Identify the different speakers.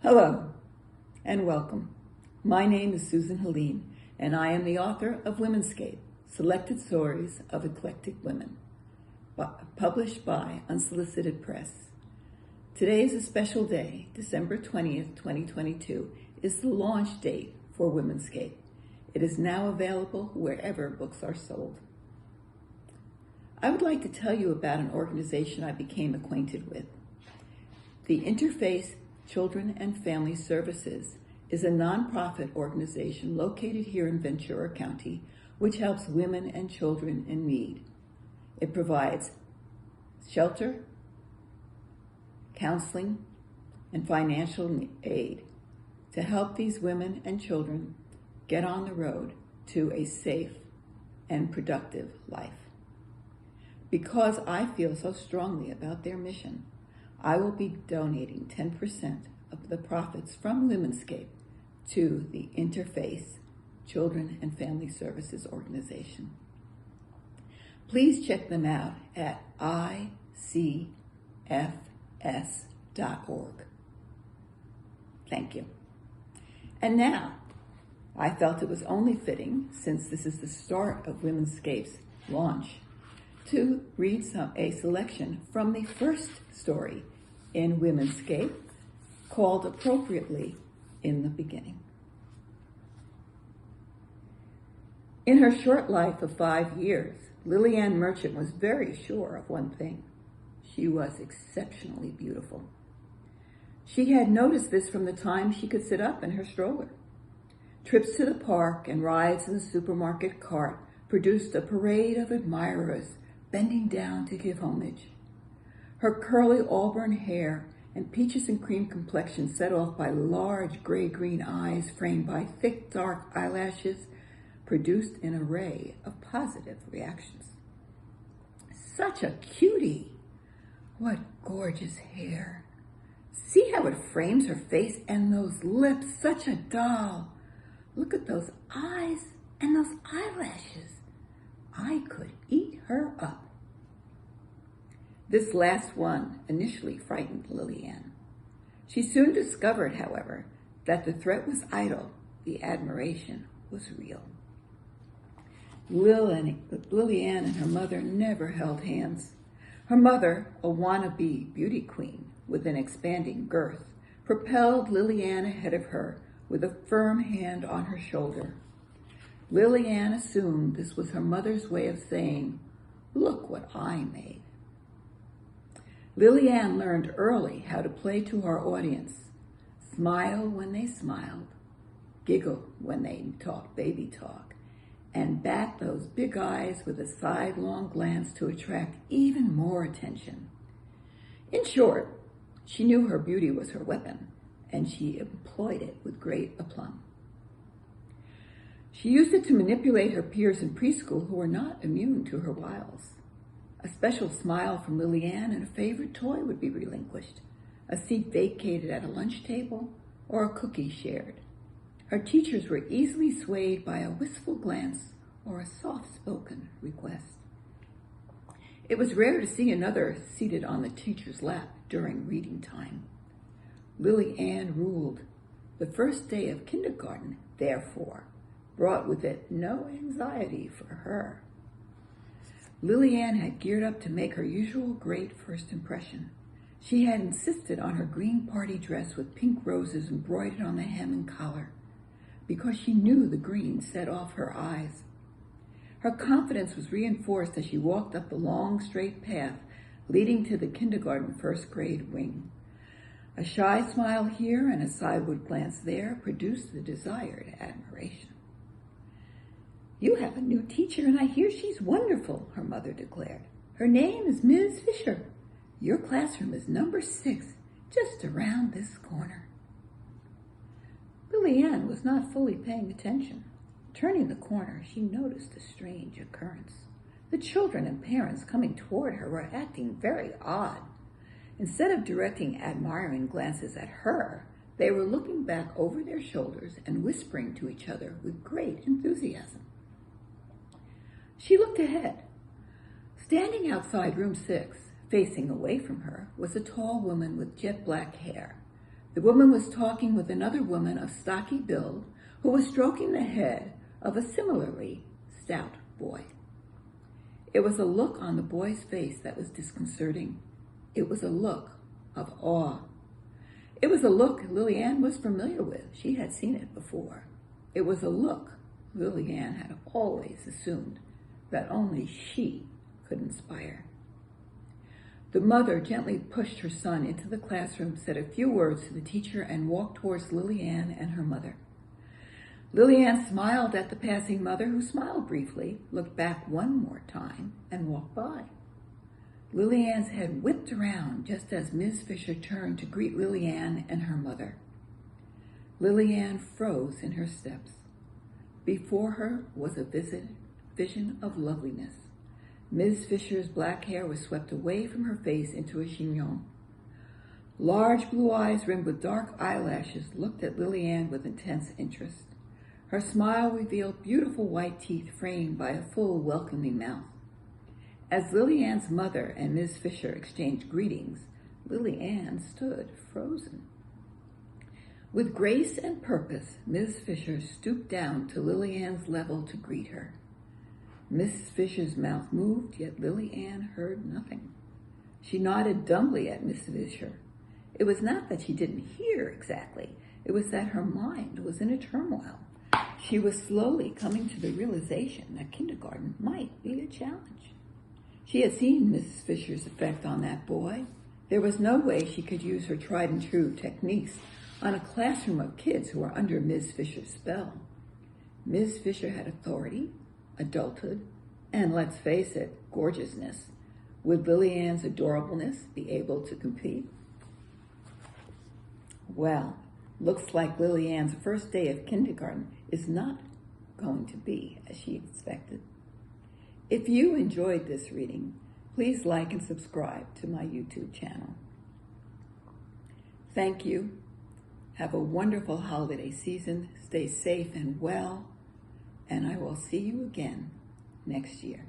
Speaker 1: Hello and welcome. My name is Susan Helene, and I am the author of Womenscape, Selected Stories of Eclectic Women, published by Unsolicited Press. Today is a special day. December 20th, 2022 is the launch date for Womenscape. It is now available wherever books are sold. I would like to tell you about an organization I became acquainted with. The Interfaith Children and Family Services is a nonprofit organization located here in Ventura County, which helps women and children in need. It provides shelter, counseling, and financial aid to help these women and children get on the road to a safe and productive life. Because I feel so strongly about their mission, I will be donating 10% of the profits from Womenscape to the Interfaith Children and Family Services Organization. Please check them out at icfs.org. Thank you. And now, I felt it was only fitting, since this is the start of Womenscape's launch, to read a selection from the first story in Womenscape, called appropriately In the Beginning. In her short life of 5 years, Lillian Merchant was very sure of one thing: she was exceptionally beautiful. She had noticed this from the time she could sit up in her stroller. Trips to the park and rides in the supermarket cart produced a parade of admirers bending down to give homage. Her curly auburn hair and peaches and cream complexion, set off by large gray-green eyes framed by thick, dark eyelashes, produced an array of positive reactions. Such a cutie! What gorgeous hair! See how it frames her face, and those lips, such a doll! Look at those eyes and those eyelashes. I could eat her up. This last one initially frightened Lillian. She soon discovered, however, that the threat was idle, the admiration was real. Lillian and her mother never held hands. Her mother, a wannabe beauty queen with an expanding girth, propelled Lillian ahead of her with a firm hand on her shoulder. Lillian assumed this was her mother's way of saying, "Look what I made." Lillian learned early how to play to her audience, smile when they smiled, giggle when they talked baby talk, and bat those big eyes with a sidelong glance to attract even more attention. In short, she knew her beauty was her weapon, and she employed it with great aplomb. She used it to manipulate her peers in preschool who were not immune to her wiles. A special smile from Lillian and a favorite toy would be relinquished, a seat vacated at a lunch table, or a cookie shared. Her teachers were easily swayed by a wistful glance or a soft-spoken request. It was rare to see another seated on the teacher's lap during reading time. Lillian ruled. The first day of kindergarten, therefore, brought with it no anxiety for her. Lillian had geared up to make her usual great first impression. She had insisted on her green party dress with pink roses embroidered on the hem and collar, because she knew the green set off her eyes. Her confidence was reinforced as she walked up the long, straight path leading to the kindergarten first grade wing. A shy smile here and a sideward glance there produced the desired admiration. "You have a new teacher, and I hear she's wonderful," her mother declared. "Her name is Ms. Fisher. Your classroom is number 6, just around this corner." Lillian was not fully paying attention. Turning the corner, she noticed a strange occurrence. The children and parents coming toward her were acting very odd. Instead of directing admiring glances at her, they were looking back over their shoulders and whispering to each other with great enthusiasm. She looked ahead. Standing outside room 6, facing away from her, was a tall woman with jet black hair. The woman was talking with another woman of stocky build who was stroking the head of a similarly stout boy. It was a look on the boy's face that was disconcerting. It was a look of awe. It was a look Lillian was familiar with. She had seen it before. It was a look Lillian had always assumed that only she could inspire. The mother gently pushed her son into the classroom, said a few words to the teacher, and walked towards Lillian and her mother. Lillian smiled at the passing mother, who smiled briefly, looked back one more time, and walked by. Lillian's head whipped around just as Ms. Fisher turned to greet Lillian and her mother. Lillian froze in her steps. Before her was a vision of loveliness. Ms. Fisher's black hair was swept away from her face into a chignon. Large blue eyes rimmed with dark eyelashes looked at Lillian with intense interest. Her smile revealed beautiful white teeth framed by a full, welcoming mouth. As Lillian's mother and Ms. Fisher exchanged greetings, Lillian stood frozen. With grace and purpose, Ms. Fisher stooped down to Lillian's level to greet her. Miss Fisher's mouth moved, yet Lillian heard nothing. She nodded dumbly at Miss Fisher. It was not that she didn't hear exactly. It was that her mind was in a turmoil. She was slowly coming to the realization that kindergarten might be a challenge. She had seen Mrs. Fisher's effect on that boy. There was no way she could use her tried and true techniques on a classroom of kids who were under Ms. Fisher's spell. Ms. Fisher had authority, adulthood, and let's face it, gorgeousness. Would Lillian's adorableness be able to compete? Well, looks like Lillian's first day of kindergarten is not going to be as she expected. If you enjoyed this reading, please like and subscribe to my YouTube channel. Thank you. Have a wonderful holiday season. Stay safe and well, and I will see you again next year.